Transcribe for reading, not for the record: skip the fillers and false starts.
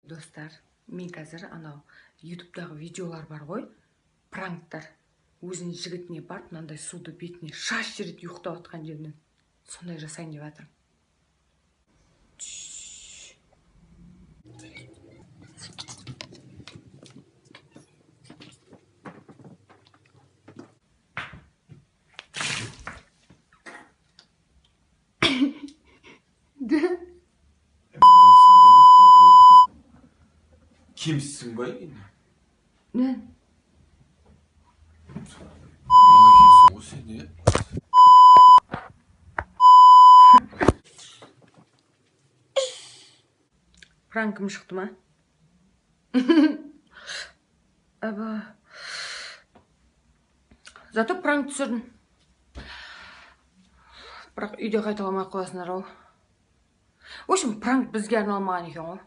Достар, мен қазір анау ютубтағы видеолар бар ғой, пранктар. Өзінің жігітіне барып, мынандай суды бетіне шаш жерет ұйықтап отқан жерінен. Сондай жасайын деп жатырмын. Kimsin bay? Ne? Malı kimsin o seni? Пранкым шықты ма? Зато пранк түсірдім. Бірақ үйде қайталамай қоясыңдар ол. В общем, пранк бізге арналмаған екен ғой.